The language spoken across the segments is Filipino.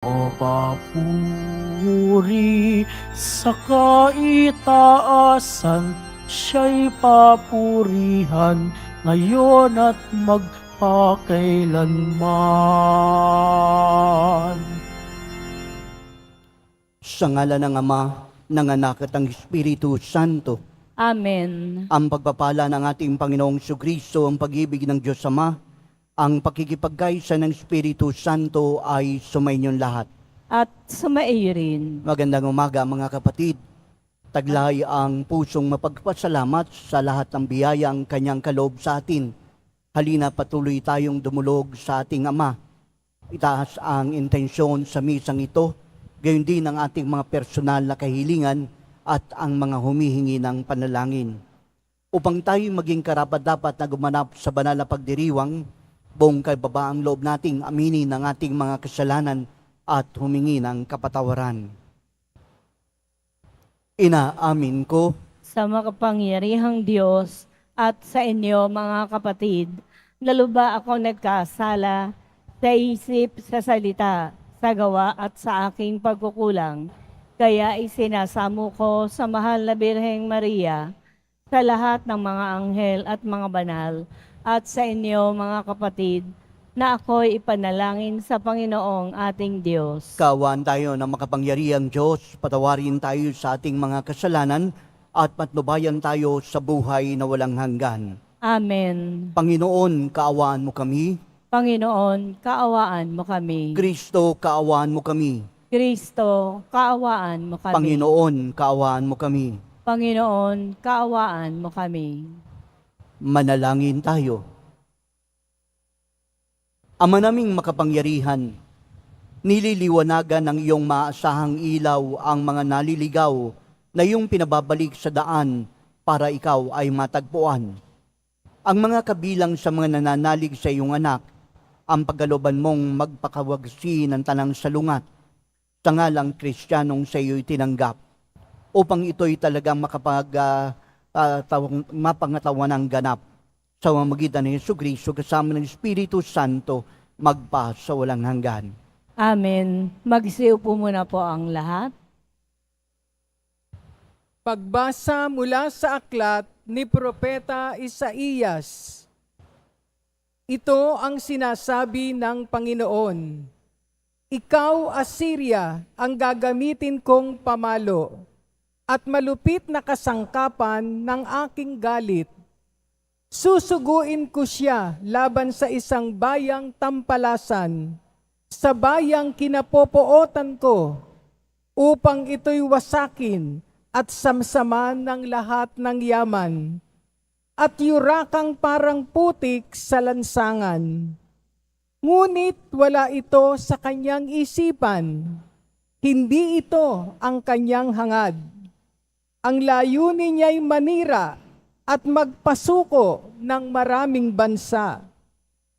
O papuri sa kaitaasan, siya'y papurihan ngayon at magpakailanman. Sa ngala ng Ama, ng Anak at ng Espiritu Santo, Amen. ang pagpapala ng ating Panginoong Jesucristo, ang pag-ibig ng Diyos Ama, ang pakikipagkaisa ng Espiritu Santo ay sumainyon lahat. At sumaiyo rin. Magandang umaga mga kapatid. Taglay ang pusong mapagpasalamat sa lahat ng biyayang kanyang kaloob sa atin. Halina patuloy tayong dumulog sa ating Ama. Itaas ang intensyon sa misang ito, gayon din ang ating mga personal na kahilingan at ang mga humihingi ng panalangin. Upang tayo maging karapat-dapat na gumanap sa banal na pagdiriwang, buong kababaang loob nating aminin ang ating mga kasalanan at humingi ng kapatawaran. Inaamin ko Sa makapangyarihang Diyos at sa inyo mga kapatid, naluba ako nagkasala sa isip, sa salita, sa gawa at sa aking pagkukulang. Kaya isinasamo ko sa mahal na Birheng Maria, sa lahat ng mga anghel at mga banal, at sa inyo mga kapatid, na ako'y ipanalangin sa Panginoong ating Diyos. kaawaan tayo ng makapangyarihang Diyos, patawarin tayo sa ating mga kasalanan at patnubayan tayo sa buhay na walang hanggan. Amen. Panginoon, kaawaan mo kami. Panginoon, kaawaan mo kami. Kristo, kaawaan mo kami. Kristo, kaawaan mo kami. Panginoon, kaawaan mo kami. Panginoon, kaawaan mo kami. Manalangin tayo. Ama naming makapangyarihan, nililiwanagan ng iyong maasahang ilaw ang mga naliligaw na iyong pinababalik sa daan para ikaw ay matagpuan. Ang mga kabilang sa mga nananalig sa iyong anak, ang pagkaloban mong magpakawagsi ng tanang salungat, sa ngalang Kristiyanong sa iyo'y tinanggap, upang ito'y talagang mapangatawan ng ganap sa pamamagitan ni Jesucristo kasama ng Espiritu Santo magpa sa walang hanggan. Amen. Magsiupo muna po ang lahat. Pagbasa mula sa aklat ni Propeta Isaías. Ito ang sinasabi ng Panginoon. Ikaw, Assyria, ang gagamitin kong pamalo at malupit na kasangkapan ng aking galit. Susuguin ko siya laban sa isang bayang tampalasan, sa bayang kinapopootan ko, upang ito'y wasakin at samsaman ng lahat ng yaman, at yurakang parang putik sa lansangan. Ngunit wala ito sa kanyang isipan, hindi ito ang kanyang hangad. Ang layunin niya'y manira at magpasuko ng maraming bansa.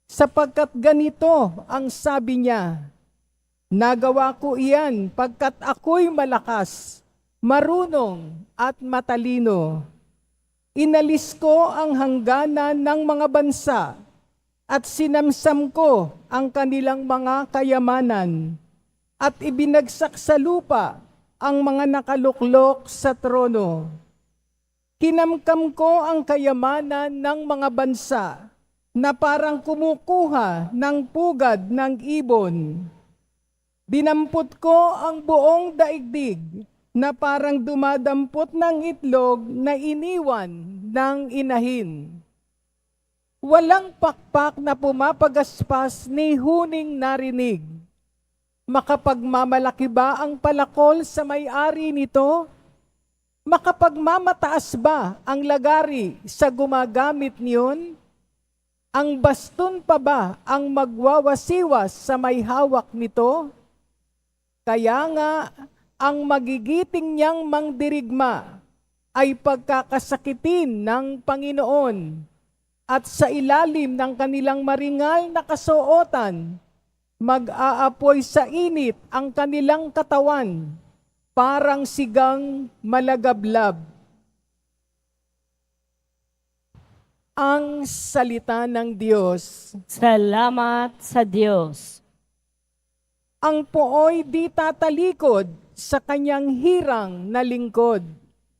Sapagkat ganito ang sabi niya, nagawa ko iyan pagkat ako'y malakas, marunong at matalino. Inalis ko ang hangganan ng mga bansa at sinamsam ko ang kanilang mga kayamanan at ibinagsak sa lupa ang mga nakaluklok sa trono. Kinamkam ko ang kayamanan ng mga bansa na parang kumukuha ng pugad ng ibon. Binampot ko ang buong daigdig na parang dumadampot ng itlog na iniwan ng inahin. Walang pakpak na pumapagaspas ni huning narinig. Makapagmamalaki ba ang palakol sa may-ari nito? Makapagmamataas ba ang lagari sa gumagamit niyon? Ang baston pa ba ang magwawasiwas sa may hawak nito? Kaya nga, ang magigiting niyang mangdirigma ay pagkakasakitin ng Panginoon at sa ilalim ng kanilang maringal na kasuotan, mag-aapoy sa init ang kanilang katawan, parang sigang malagablab. Ang salita ng Diyos. Salamat sa Diyos. Ang pooy di tatalikod sa kanyang hirang na lingkod.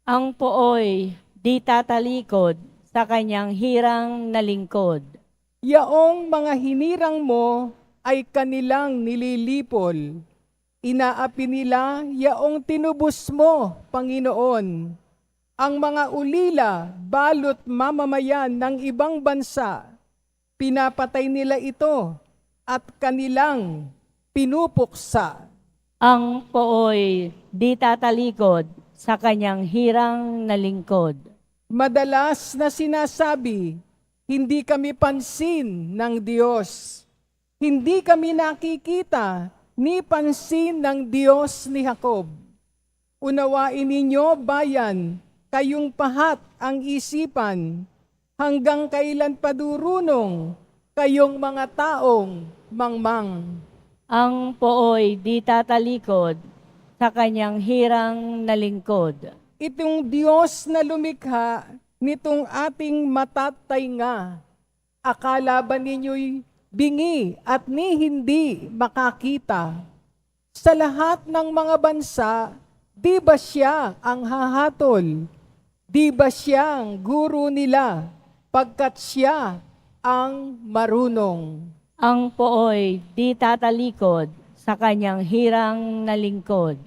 Ang pooy di tatalikod sa kanyang hirang na lingkod. Yaong mga hinirang mo ay kanilang nililipol. Inaapi nila yaong tinubos mo, Panginoon. Ang mga ulila, balot mamamayan ng ibang bansa, pinapatay nila ito at kanilang pinupuksa. Ang pooy di tatalikod sa kanyang hirang na lingkod. Madalas na sinasabi, hindi kami pansin ng Diyos. Hindi kami nakikita ni pansin ng Diyos ni Jacob. Unawain ninyo, bayan, kayong pahat ang isipan, hanggang kailan padurunong kayong mga taong mangmang. Ang pooy di tatalikod sa kanyang hirang na lingkod. Itong Diyos na lumikha nitong ating matatay nga, akala ba ninyo'y bingi at ni hindi makakita? Sa lahat ng mga bansa, di ba siya ang hahatol? Di ba siyang guro nila pagkat siya ang marunong? Ang pooy di tatalikod sa kanyang hirang na lingkod.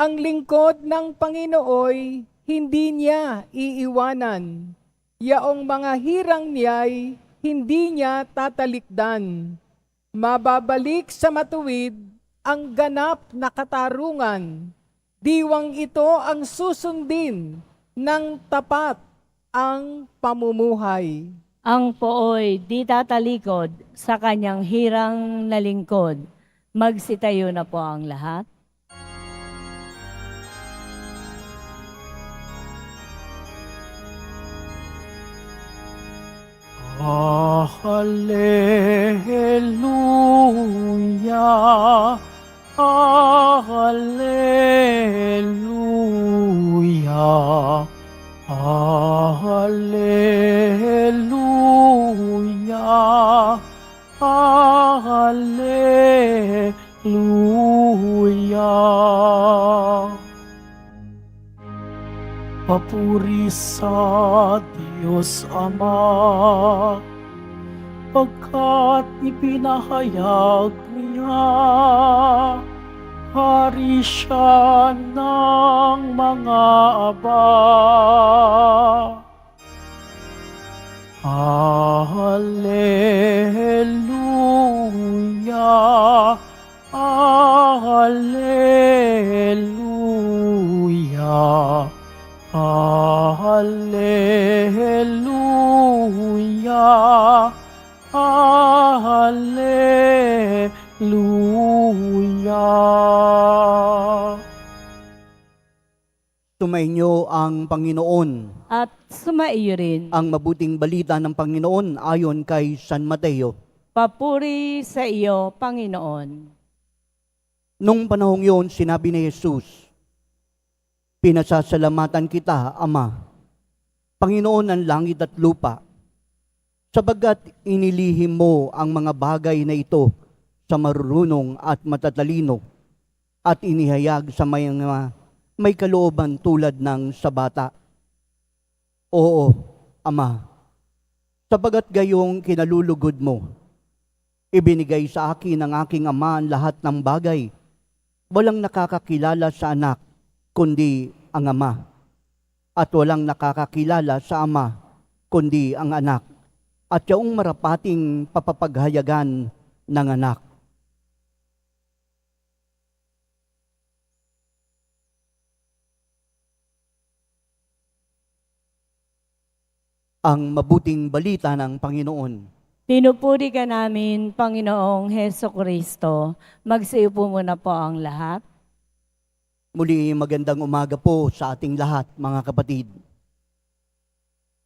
Ang lingkod ng Panginooy hindi niya iiwanan. Yaong mga hirang niya'y hindi niya tatalikdan. Mababalik sa matuwid ang ganap na katarungan. Diwang ito ang susundin ng tapat ang pamumuhay. Ang pooy di tatalikod sa kanyang hirang na lingkod. Magsitayo na po ang lahat. Hallelujah, Hallelujah, Hallelujah, Hallelujah. Papuri sa Diyos Ama, pagkat ipinahayag niya, hari siya ng mga aba. Hallelujah, Hallelujah, Hallelujah, Hallelujah. Sumainyo ang Panginoon. At sumaiyo rin. Ang mabuting balita ng Panginoon ayon kay San Mateo. Papuri sa iyo, Panginoon. Nung panahong yun, sinabi ni Jesus, "Pinasasalamatan kita, Ama, Panginoon ng langit at lupa, sabagat inilihim mo ang mga bagay na ito sa marurunong at matatalino at inihayag sa mga may kalooban tulad ng sa bata. Oo, Ama, sabagat gayong kinalulugod mo, ibinigay sa akin ng aking Ama ang lahat ng bagay. Walang nakakakilala sa anak, kundi ang Ama. At walang nakakakilala sa Ama, kundi ang anak. At yaong marapating papapaghayagan ng anak." Ang mabuting balita ng Panginoon. Pinupuri ka namin, Panginoong Heso Kristo. Magsiyo po muna po ang lahat. Muli magandang umaga po sa ating lahat, mga kapatid.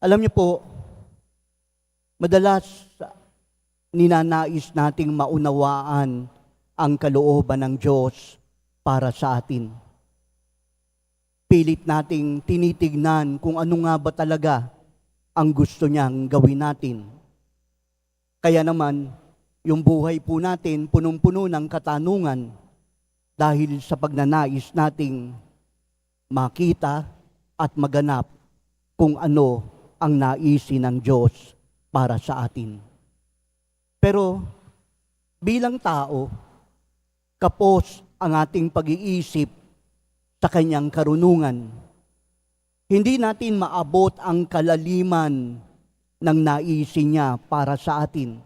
Alam niyo po, madalas ninanais nating maunawaan ang kalooban ng Diyos para sa atin. Pilit nating tinitignan kung ano nga ba talaga ang gusto niyang gawin natin. Kaya naman, Yung buhay po natin punong-puno ng katanungan dahil sa pagnanais nating makita at maganap kung ano ang naisin ng Diyos para sa atin. Pero bilang tao, kapos ang ating pag-iisip sa kanyang karunungan. Hindi natin maabot ang kalaliman ng naisin niya para sa atin.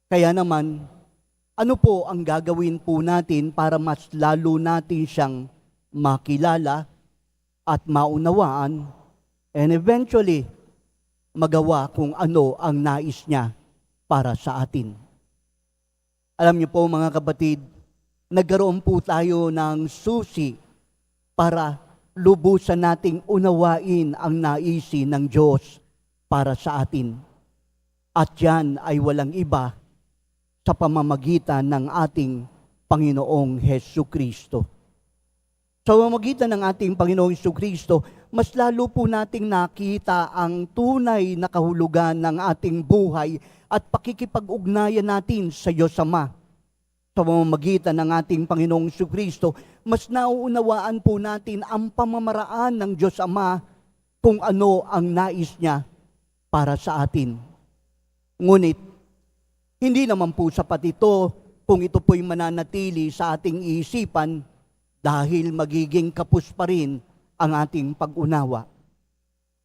Kaya naman, ano po ang gagawin po natin para mas lalo natin siyang makilala at maunawaan and eventually magawa kung ano ang nais niya para sa atin. Alam niyo po mga kapatid, nagkaroon po tayo ng susi para lubusan nating unawain ang naisin ng Diyos para sa atin. At yan ay walang iba sa pamamagitan ng ating Panginoong Hesukristo. Sa pamamagitan ng ating Panginoong Hesukristo, mas lalo po nating nakita ang tunay na kahulugan ng ating buhay at pakikipag-ugnayan natin sa Diyos Ama. Sa pamamagitan ng ating Panginoong Jesucristo, mas nauunawaan po natin ang pamamaraan ng Diyos Ama kung ano ang nais niya para sa atin. Ngunit, hindi naman po sapat ito kung ito po'y mananatili sa ating isipan dahil magiging kapos pa rin ang ating pag-unawa.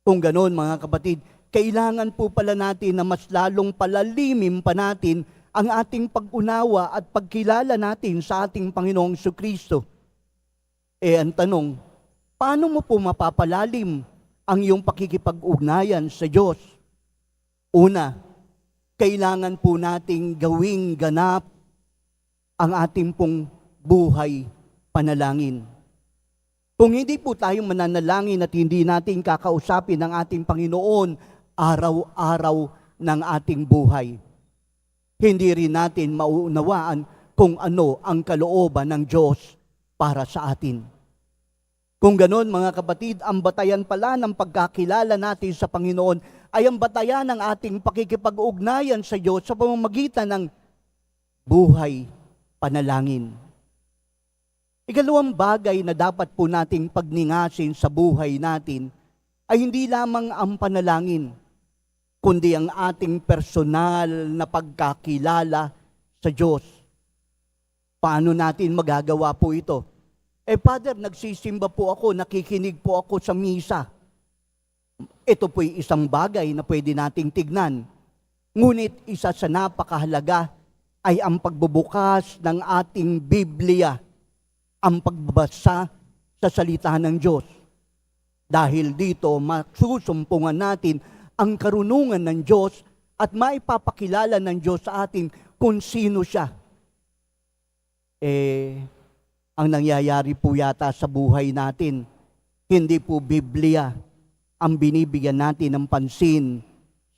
Kung ganoon mga kapatid, kailangan po pala natin na mas lalong palalimin pa natin ang ating pag-unawa at pagkilala natin sa ating Panginoong Jesucristo. Ang tanong, paano mo po mapapalalim ang iyong pakikipag-ugnayan sa Diyos? Una, kailangan po nating gawing ganap ang ating pong buhay panalangin. Kung hindi po tayo mananalangin at hindi natin kakausapin ang ating Panginoon araw-araw ng ating buhay, hindi rin natin mauunawaan kung ano ang kalooban ng Diyos para sa atin. Kung ganon mga kapatid, ang batayan pala ng pagkakilala natin sa Panginoon ay ang batayan ng ating pakikipag-ugnayan sa Diyos sa pamamagitan ng buhay panalangin. Ikalawang bagay na dapat po nating pagningasin sa buhay natin ay hindi lamang ang panalangin, kundi ang ating personal na pagkakilala sa Diyos. Paano natin magagawa po ito? Father, nagsisimba po ako, nakikinig po ako sa misa. Ito po'y isang bagay na pwede nating tignan. Ngunit isa sa napakahalaga ay ang pagbubukas ng ating Biblia, ang pagbabasa sa salita ng Diyos. Dahil dito, masusumpungan natin ang karunungan ng Diyos at maipapakilala ng Diyos sa atin kung sino siya. Ang nangyayari po yata sa buhay natin, hindi po Biblia ang binibigyan natin ng pansin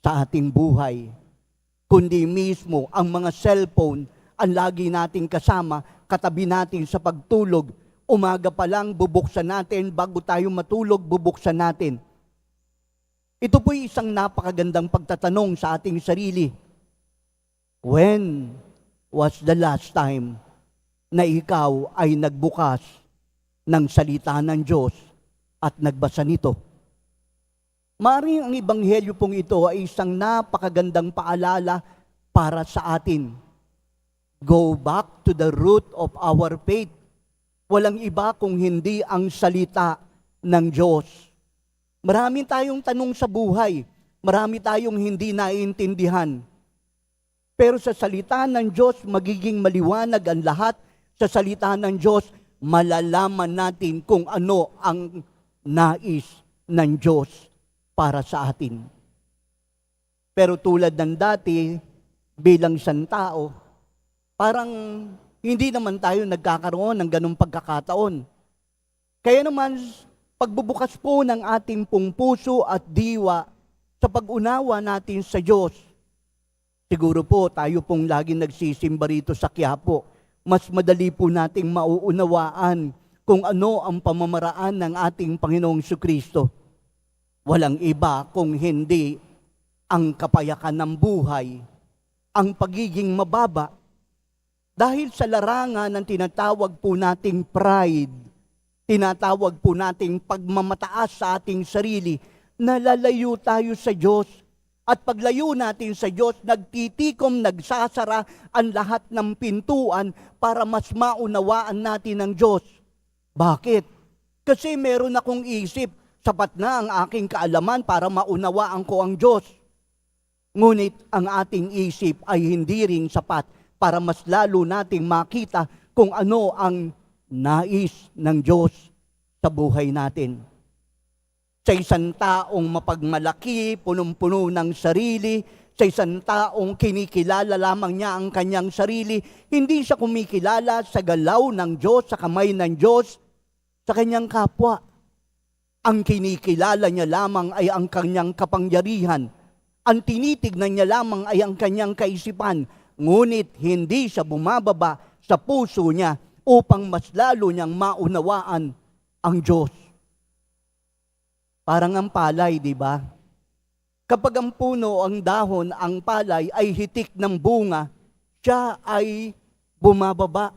sa ating buhay, kundi mismo ang mga cellphone ang lagi nating kasama, katabi natin sa pagtulog. Umaga pa lang, bubuksan natin, bago tayo matulog, bubuksan natin. Ito po'y isang napakagandang pagtatanong sa ating sarili. When was the last time na ikaw ay nagbukas ng salita ng Diyos at nagbasa nito? Maaaring ang ebanghelyo pong ito ay isang napakagandang paalala para sa atin. Go back to the root of our faith. Walang iba kung hindi ang salita ng Diyos. Marami tayong tanong sa buhay. Marami tayong hindi naiintindihan. Pero sa salita ng Diyos, magiging maliwanag ang lahat. Sa salita ng Diyos, malalaman natin kung ano ang nais ng Diyos para sa atin. Pero tulad ng dati, bilang isang tao, parang hindi naman tayo nagkakaroon ng ganung pagkakataon. Kaya naman, pagbubukas po ng ating pong puso at diwa sa pag-unawa natin sa Diyos, siguro po tayo pong laging nagsisimba rito sa Quiapo, mas madali po nating mauunawaan kung ano ang pamamaraan ng ating Panginoong Jesucristo. Walang iba kung hindi ang kapayakan ng buhay ang pagiging mababa dahil sa larangan ng tinatawag po nating pride, tinatawag po nating pagmamataas sa ating sarili, nalalayo tayo sa Diyos. At paglayo natin sa Diyos, nagtitikom, nagsasara ang lahat ng pintuan para mas maunawaan natin ang Diyos. Bakit? Kasi meron akong isip, sapat na ang aking kaalaman para maunawaan ko ang Diyos. Ngunit ang ating isip ay hindi rin sapat para mas lalo nating makita kung ano ang nais ng Diyos sa buhay natin. Sa isang taong mapagmalaki, punong-puno ng sarili, sa isang taong kinikilala lamang niya ang kanyang sarili, hindi siya kumikilala sa galaw ng Diyos, sa kamay ng Diyos, sa kanyang kapwa. Ang kinikilala niya lamang ay ang kanyang kapangyarihan. Ang tinitignan niya lamang ay ang kanyang kaisipan. Ngunit hindi siya bumababa sa puso niya upang mas lalo niyang maunawaan ang Diyos. Parang ang palay, di ba? Kapag ang puno, ang dahon, ang palay ay hitik ng bunga, siya ay bumababa.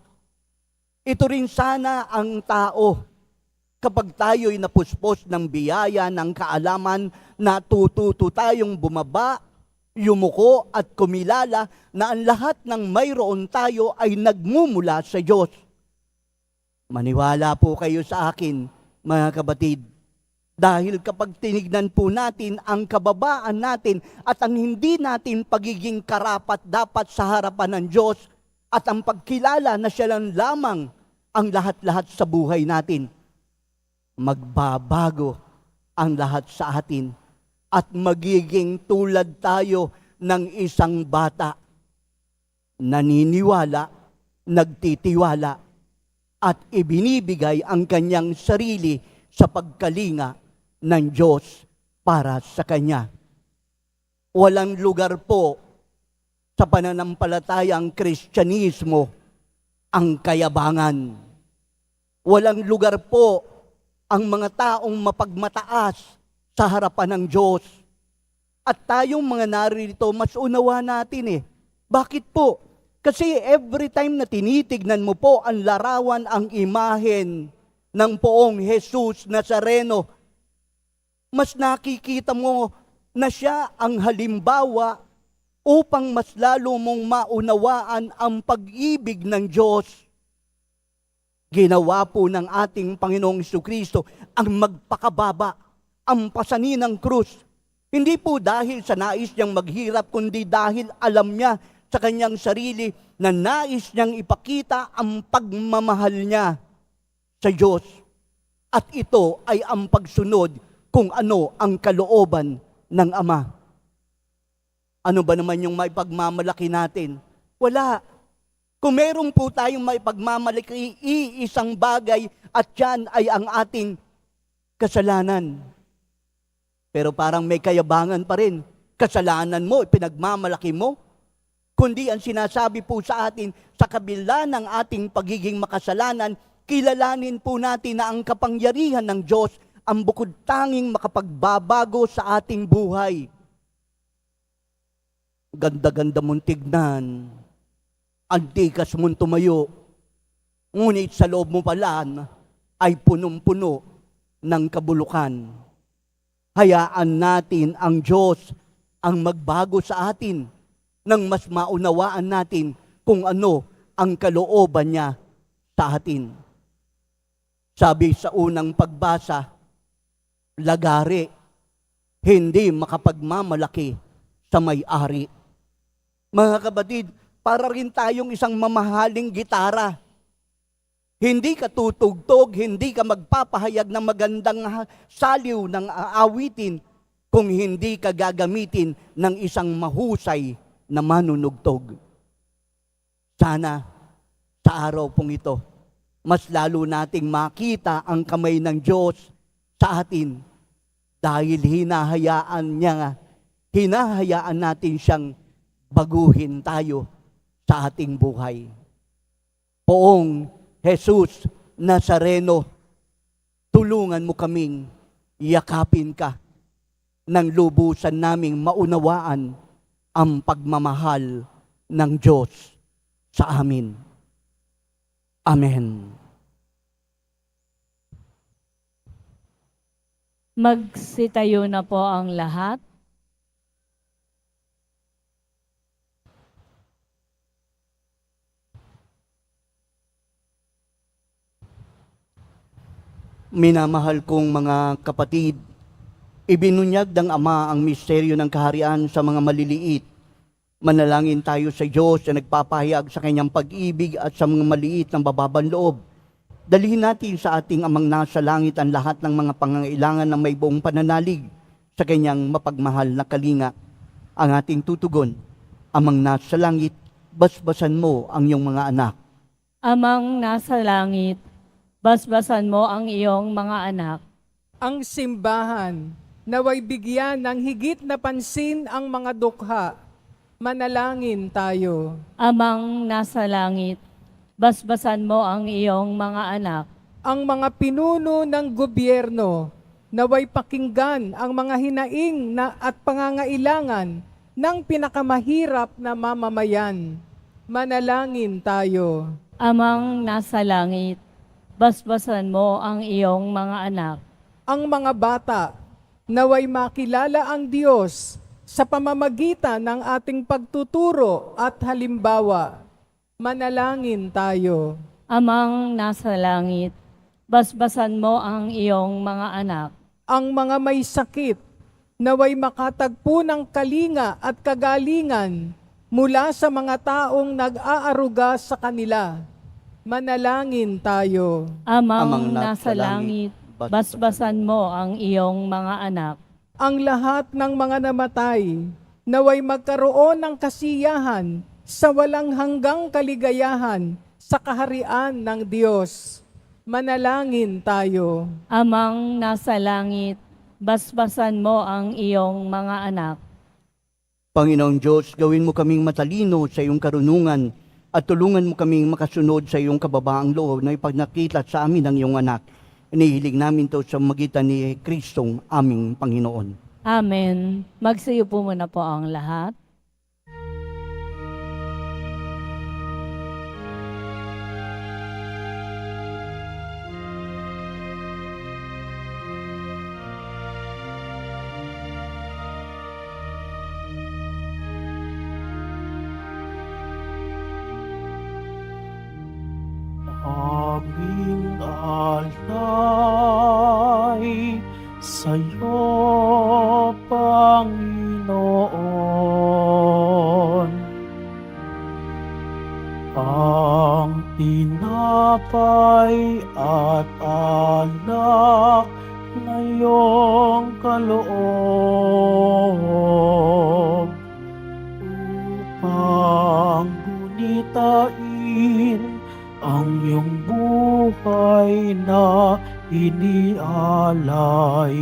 Ito rin sana ang tao. Kapag tayo'y napuspos ng biyaya, ng kaalaman, natututo tayong bumaba, yumuko at kumilala na ang lahat ng mayroon tayo ay nagmumula sa Diyos. Maniwala po kayo sa akin, mga kapatid, dahil kapag tinignan po natin ang kababaan natin at ang hindi natin pagiging karapat dapat sa harapan ng Diyos at ang pagkilala na siya lang lamang ang lahat-lahat sa buhay natin, magbabago ang lahat sa atin at magiging tulad tayo ng isang bata, naniniwala, nagtitiwala, at ibinibigay ang kanyang sarili sa pagkalinga ng Diyos para sa Kanya. Walang lugar po sa pananampalatayang Kristyanismo ang kayabangan. Walang lugar po ang mga taong mapagmataas sa harapan ng Diyos. At tayong mga narito, mas unawa natin Bakit po? Kasi every time na tinitignan mo po ang larawan, ang imahen ng poong Jesus Nazareno, mas nakikita mo na siya ang halimbawa upang mas lalo mong maunawaan ang pag-ibig ng Diyos. Ginawa po ng ating Panginoong Jesucristo ang magpakababa, ang pasanin ng krus. Hindi po dahil sa nais niyang maghirap, kundi dahil alam niya sa kanyang sarili na nais niyang ipakita ang pagmamahal niya sa Diyos. At ito ay ang pagsunod kung ano ang kalooban ng Ama. Ano ba naman yung maipagmamalaki natin? Wala. Kung meron po tayong maipagmamalaki, iisang bagay at yan ay ang ating kasalanan. Pero parang may kayabangan pa rin. Kasalanan mo, pinagmamalaki mo. Kundi ang sinasabi po sa atin, sa kabila ng ating pagiging makasalanan, kilalanin po natin na ang kapangyarihan ng Diyos ang bukod tanging makapagbabago sa ating buhay. Ganda-ganda mong tignan, antikas mong tumayo, ngunit sa loob mo pala ay punong-puno ng kabulukan. Hayaan natin ang Diyos ang magbago sa atin nang mas maunawaan natin kung ano ang kalooban niya sa atin. Sabi sa unang pagbasa, lagari, hindi makapagmamalaki sa may-ari. Mga kapatid, para rin tayong isang mamahaling gitara. Hindi ka tutugtog, hindi ka magpapahayag ng magandang saliw ng awitin kung hindi ka gagamitin ng isang mahusay na manunugtog. Sana sa araw pong ito, mas lalo nating makita ang kamay ng Diyos sa atin dahil hinahayaan natin siyang baguhin tayo sa ating buhay. Poong Jesus Nazareno, tulungan mo kaming yakapin ka ng lubusan naming maunawaan ang pagmamahal ng Diyos sa amin. Amen. Magsitayo na po ang lahat. Minamahal kong mga kapatid, ibinunyag ng Ama ang misteryo ng kaharian sa mga maliliit. Manalangin tayo sa Diyos na nagpapahayag sa kanyang pag-ibig at sa mga maliit ng bababang loob. Dalhin natin sa ating Amang nasa langit ang lahat ng mga pangangailangan ng may buong pananalig sa kanyang mapagmahal na kalinga. Ang ating tutugon, Amang nasa langit, basbasan mo ang iyong mga anak. Amang nasa langit, basbasan mo ang iyong mga anak. Ang simbahan, naway bigyan ng higit na pansin ang mga dukha. Manalangin tayo. Amang nasa langit, basbasan mo ang iyong mga anak. Ang mga pinuno ng gobyerno, naway pakinggan ang mga hinaing na at pangangailangan ng pinakamahirap na mamamayan. Manalangin tayo. Amang nasa langit, basbasan mo ang iyong mga anak. Ang mga bata, naway makilala ang Diyos sa pamamagitan ng ating pagtuturo at halimbawa. Manalangin tayo. Amang nasa langit, basbasan mo ang iyong mga anak. Ang mga may sakit, naway makatagpo ng kalinga at kagalingan mula sa mga taong nag-aaruga sa kanila. Manalangin tayo. Amang nasa langit, basbasan mo ang iyong mga anak. Ang lahat ng mga namatay, naway magkaroon ng kasiyahan sa walang hanggang kaligayahan sa kaharian ng Diyos. Manalangin tayo. Amang nasa langit, basbasan mo ang iyong mga anak. Panginoong Diyos, gawin mo kaming matalino sa iyong karunungan at tulungan mo kaming makasunod sa iyong kababaang loob na ipagnakilat sa amin ng iyong anak. Inihiling namin to sa magitan ni Kristong aming Panginoon. Amen. Magsayo po muna po ang lahat. Aming alay sa'yo, Panginoon. Ang tinapay at alak na iyong kaloob upang gunitain ang iyong buhay na inialay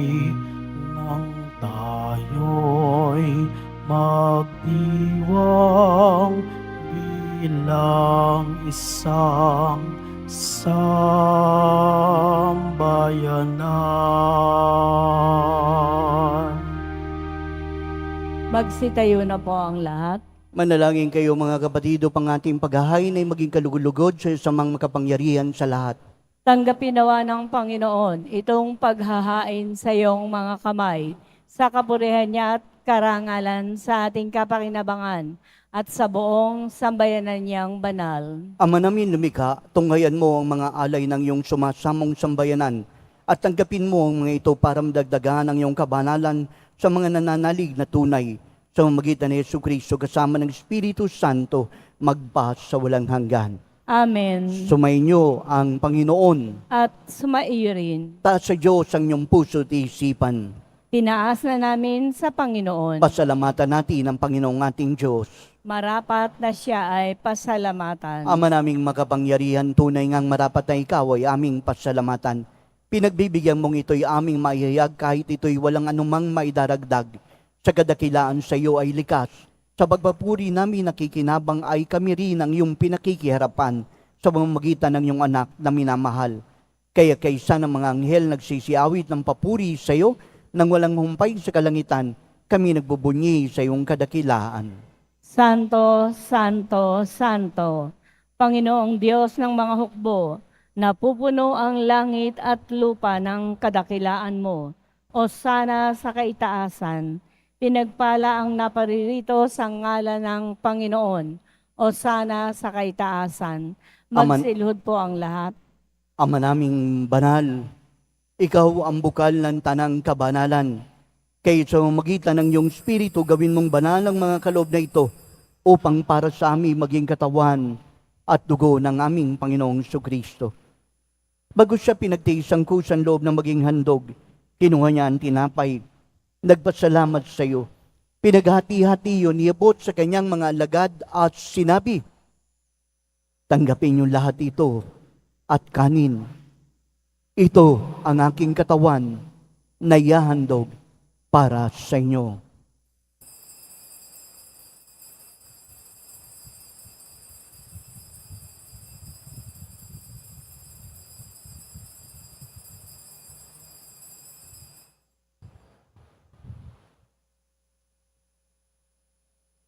nang tayo'y magdiwang bilang isang sambayanan. Magsitayo na po ang lahat. Manalangin kayo mga kapatid upang ating paghahain ay maging kalugod-lugod sa samang makapangyarihan sa lahat. Tanggapin nawa ng Panginoon itong paghahain sa iyong mga kamay, sa kapurihan niya at karangalan sa ating kapakinabangan at sa buong sambayanan niyang banal. Ama namin lumikha, tunghayan mo ang mga alay ng iyong sumasamong sambayanan at tanggapin mo ang mga ito para madagdagan ang iyong kabanalan sa mga nananalig na tunay sa mamagitan ni Jesucristo kasama ng Espiritu Santo magpas sa walang hanggan. Amen. Sumainyo ang Panginoon. At sumaiyo rin. Taas sa Diyos ang iyong puso at isipan. Tinaas na namin sa Panginoon. Pasalamatan natin ang Panginoong ating Diyos. Marapat na siya ay pasalamatan. Ama naming makapangyarihan, tunay ngang marapat na ikaw ay aming pasalamatan. Pinagbibigyan mong ito'y aming maihayag kahit ito'y walang anumang maidaragdag. Sa kadakilaan sa iyo ay likas. Sa pagpapuri namin nakikinabang ay kami rin ang iyong pinakikiharapan sa pamamagitan ng iyong anak na minamahal. Kaya kaysa ng mga anghel nagsisiawit ng papuri sa iyo, nang walang humpay sa kalangitan, kami nagbubunyi sa iyong kadakilaan. Santo, Santo, Santo, Panginoong Diyos ng mga hukbo, napupuno ang langit at lupa ng kadakilaan mo. O sana sa kaitaasan, pinagpala ang naparirito sa ngalan ng Panginoon. O sana sa kaitaasan, magsilhod po ang lahat. Ama naming banal, ikaw ang bukal ng tanang kabanalan. Kaya sa magitan ng iyong Espiritu, gawin mong banal ang mga kaloob na ito upang para sa amin maging katawan at dugo ng aming Panginoong Kristo. Bago siya pinagtiis ang kusang loob na maging handog, kinuha niya ang tinapay, nagpasalamat sa iyo, pinaghati-hati yun, iabot sa kanyang mga alagad at sinabi, tanggapin niyo lahat ito at kanin. Ito ang aking katawan na ihahandog para sa inyo.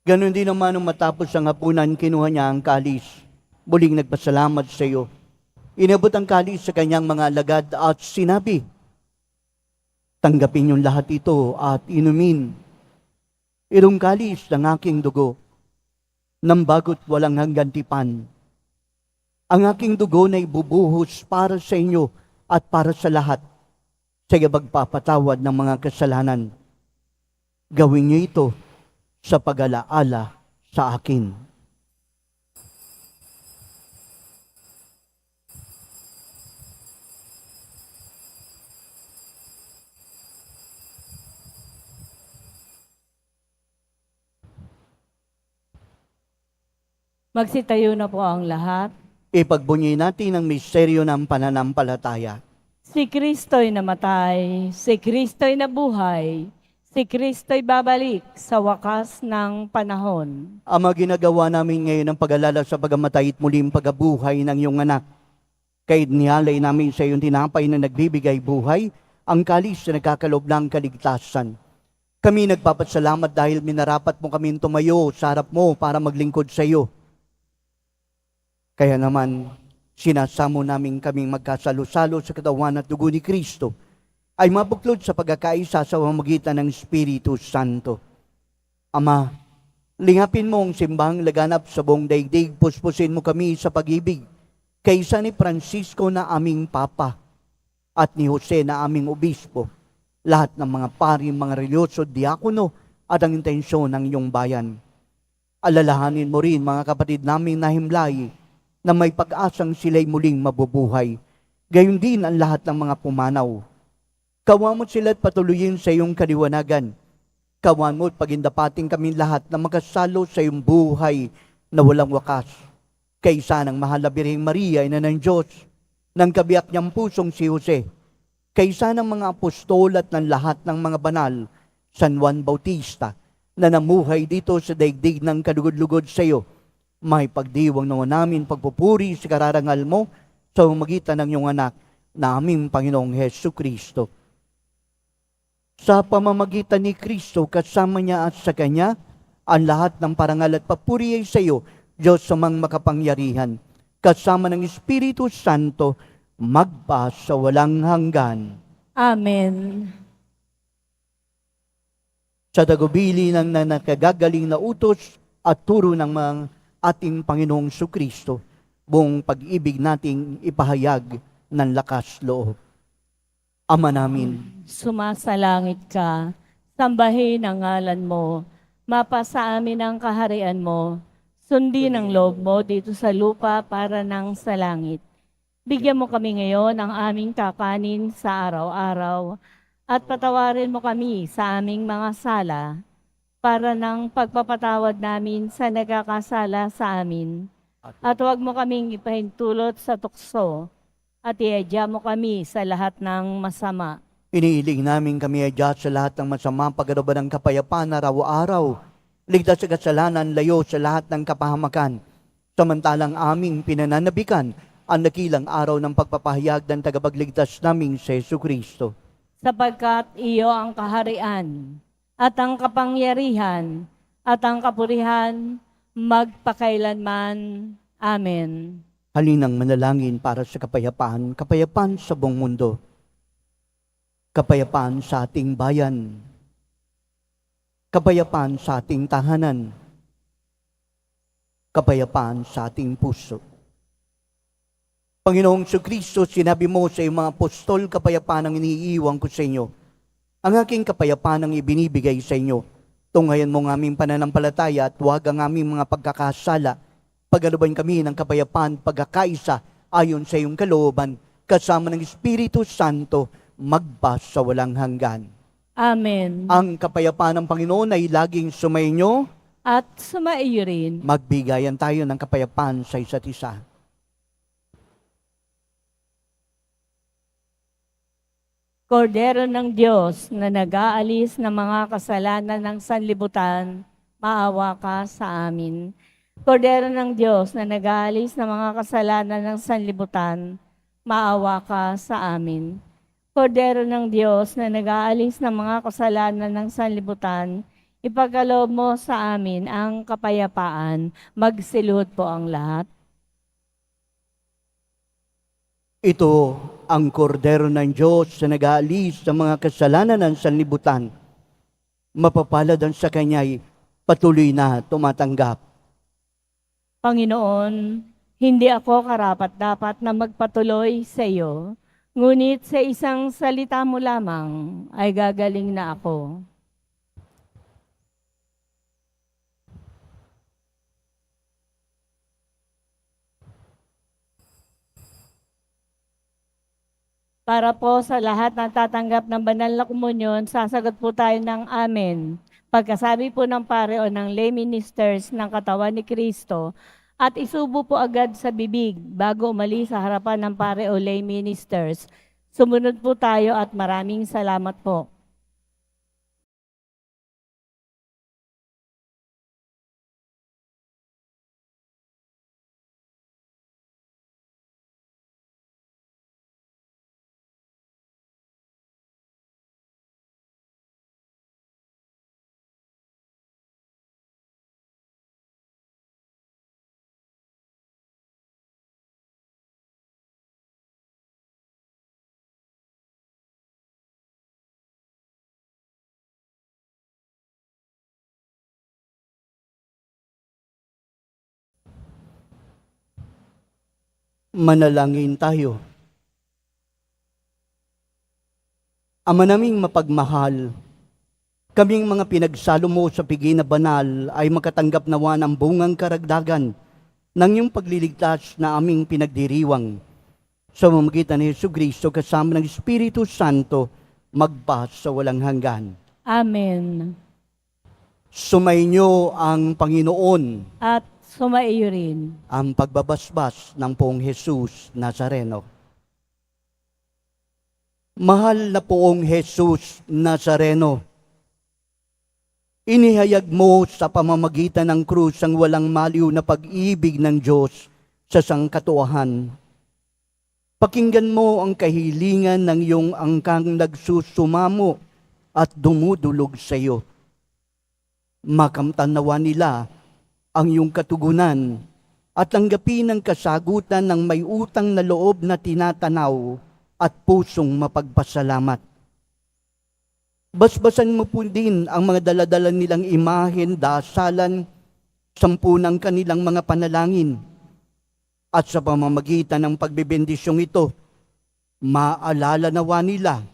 Ganon din naman nung matapos ang hapunan, kinuha niya ang kalis. Muling nagpasalamat sa iyo. Inabot ang kalis sa kanyang mga alagad at sinabi, tanggapin niyong lahat ito at inumin. Irong kalis ng aking dugo, ng bago't walang hanggan tipan. Ang aking dugo na ibubuhos para sa inyo at para sa lahat, sa magpapatawad ng mga kasalanan. Gawin niyo ito sa pag-alaala sa akin. Magsitayo na po ang lahat. Ipagbunyi natin ang misteryo ng pananampalataya. Si Kristo'y namatay, si Kristo'y nabuhay, si Kristo'y babalik sa wakas ng panahon. Ama, ginagawa namin ngayon ang pag-alala sa pagamatay at muling pagabuhay ng iyong anak. Kahit nihalay namin sa iyong tinapay na nagbibigay buhay, ang kalis na nagkakalob ng kaligtasan. Kami nagpapasalamat dahil minarapat mo kami tumayo sa harap mo para maglingkod sa iyo. Kaya naman, sinasamo namin kaming magkasalo-salo sa katawan at dugo ni Kristo ay mabuklod sa pagkakaisa sa pamamagitan ng Espiritu Santo. Ama, lingapin mo ang simbahang laganap sa buong daigdig, puspusin mo kami sa pag-ibig, kaysa ni Francisco na aming Papa at ni Jose na aming Obispo, lahat ng mga pari, mga relyoso, diakono at ang intensyon ng iyong bayan. Alalahanin mo rin mga kapatid naming nahimlay na may pag-asang sila'y muling mabubuhay. Gayon din ang lahat ng mga pumanaw. Kawan mo sila at patuloyin sa iyong kaliwanagan. Kawan mo at pagindapating kami lahat na makasalo sa iyong buhay na walang wakas. Kaysa ng mahal na Birheng Maria, ina ng Diyos, ng kabiyak niyang pusong si Jose, kaysa ng mga apostol at ng lahat ng mga banal, San Juan Bautista, na namuhay dito sa daigdig ng kalugod-lugod sa iyo, may pagdiwang naman namin pagpupuri sa kararangal mo sa magitan ng iyong anak na aming Panginoong Hesus Kristo. Sa pamamagitan ni Kristo, kasama niya at sa Kanya, ang lahat ng parangal at papuri ay sa iyo, Diyos samang makapangyarihan, kasama ng Espiritu Santo, magpa sa walang hanggan. Amen. Sa tagubili ng nakagagaling na utos at turo ng mga ating Panginoong Kristo, buong pag-ibig nating ipahayag ng lakas loob. Ama namin, Sumasalangit ka, sambahin ang ngalan mo, mapasa amin ang kaharian mo, sundin ang loob mo dito sa lupa para nang sa langit. Bigyan mo kami ngayon ng aming kakanin sa araw-araw at patawarin mo kami sa aming mga sala para ng pagpapatawad namin sa nagkakasala sa amin. At huwag mo kaming ipahintulot sa tukso at iadya mo kami sa lahat ng masama. iniiling namin kami adya sa lahat ng masama pagkaraban ng kapayapaan araw-araw. Ligtas sa kasalanan, layo sa lahat ng kapahamakan. Samantalang aming pinananabikan ang nakilang araw ng pagpapahayag ng tagapagligtas naming si Hesus Kristo. Sapagkat iyo ang kaharian at ang kapangyarihan at ang kapurihan magpakailanman. Amen. Halinang manalangin para sa kapayapaan, kapayapaan sa buong mundo, kapayapaan sa ating bayan, kapayapaan sa ating tahanan, kapayapaan sa ating puso. Panginoong Kristo, sinabi mo sa iyong mga apostol, kapayapaan ang iniiwan ko sa inyo. Ang aking kapayapaan ang ibinibigay sa inyo. Tunghayan mo ng aming pananampalataya at huwag ang aming mga pagkakasala. Pagkalooban kami ng kapayapaan, pagkakaisa ayon sa iyong kalooban, kasama ng Espiritu Santo, magpa sa walang hanggan. Amen. Ang kapayapaan ng Panginoon ay laging sumainyo. At sumaiyo rin. Magbigayan tayo ng kapayapaan sa isa't isa. Kordero ng Diyos na nag-aalis ng mga kasalanan ng sanlibutan, maawa ka sa amin. Kordero ng Diyos na nag-aalis ng mga kasalanan ng sanlibutan, maawa ka sa amin. Kordero ng Diyos na nag-aalis ng mga kasalanan ng sanlibutan, ipagkaloob mo sa amin ang kapayapaan. Magsiluhod po ang lahat. Ito ang kordero ng Diyos na nag-aalis sa mga kasalanan ng sanlibutan. Mapapalad ang sa Kanya'y patuloy na tumatanggap. Panginoon, hindi ako karapat-dapat na magpatuloy sa iyo, ngunit sa isang salita mo lamang ay gagaling na ako. Para po sa lahat ng tatanggap ng banal na komunyon, sasagot po tayo ng amen. Pagkasabi po ng pare o ng lay ministers ng katawan ni Kristo, at isubo po agad sa bibig bago umalis sa harapan ng pare o lay ministers. Sumunod po tayo at maraming salamat po. Manalangin tayo. Ama naming mapagmahal, kaming mga pinagsalo mo sa pigi na banal ay makatanggap nawa ng bungang karagdagan ng iyong pagliligtas na aming pinagdiriwang. Sa mamagitan ni Jesucristo kasama ng Espiritu Santo, magpa sa walang hanggan. Amen. Sumainyo ang Panginoon. At sumaiyo rin. Ang pagbabasbas ng Poong Jesus Nazareno. Mahal na Poong Jesus Nazareno, inihayag mo sa pamamagitan ng krus ang walang maliw na pag-ibig ng Diyos sa sangkatuwahan. Pakinggan mo ang kahilingan ng iyong angkang nagsusumamo at dumudulog sa iyo. Makamtan nawa nila ang iyong katugunan at tanggapin ang kasagutan ng may utang na loob na tinatanaw at pusong mapagpasalamat. Basbasan mo po din ang mga daladala nilang imahen, dasalan, sampunang kanilang mga panalangin. At sa pamamagitan ng pagbibendisyong ito, maalala nawa nila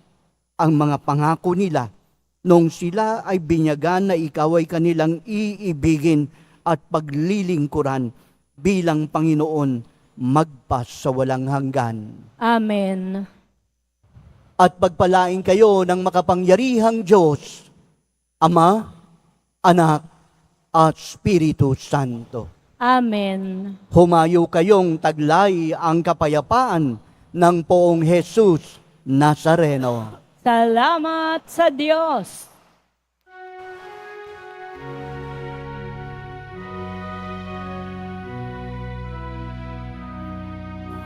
ang mga pangako nila nung sila ay binyagan na ikaw ay kanilang iibigin at paglilingkuran bilang Panginoon magpas sa walang hanggan. Amen. At pagpalain kayo ng makapangyarihang Diyos, Ama, Anak, at Espiritu Santo. Amen. Humayo kayong taglay ang kapayapaan ng Poong Jesus Nazareno. Salamat sa Diyos.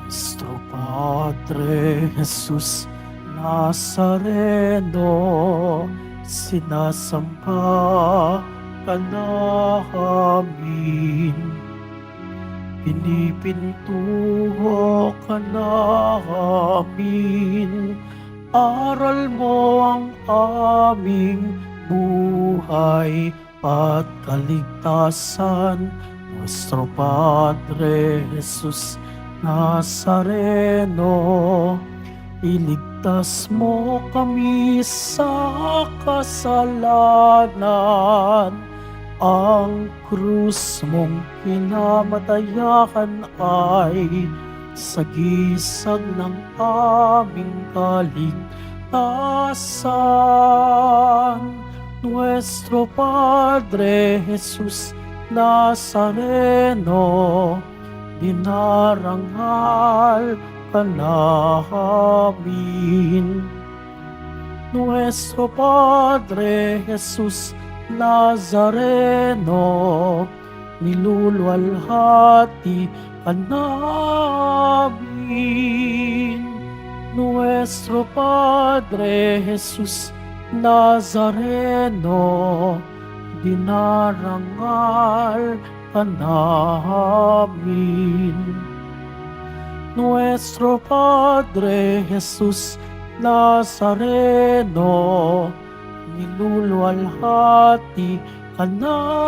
Nuestro Padre Jesus Nazareno, sinasamba ka namin. Pinipintuho ka namin. Aral mo ang aming buhay at kaligtasan. Nuestro Padre Jesus Nazareno, iligtas mo kami sa kasalanan. Ang krus mong kinamatayan ay sagisag ng aming kaligtasan. Nuestro Padre Jesus Nazareno, dinarangal ka namin. Nuestro Padre Jesus Nazareno, niluluwalhati ka namin. Nuestro Padre Jesus Nazareno, dinarangal ka namin. Nuestro Padre Jesus Nazareno, niluluwalhati ka namin.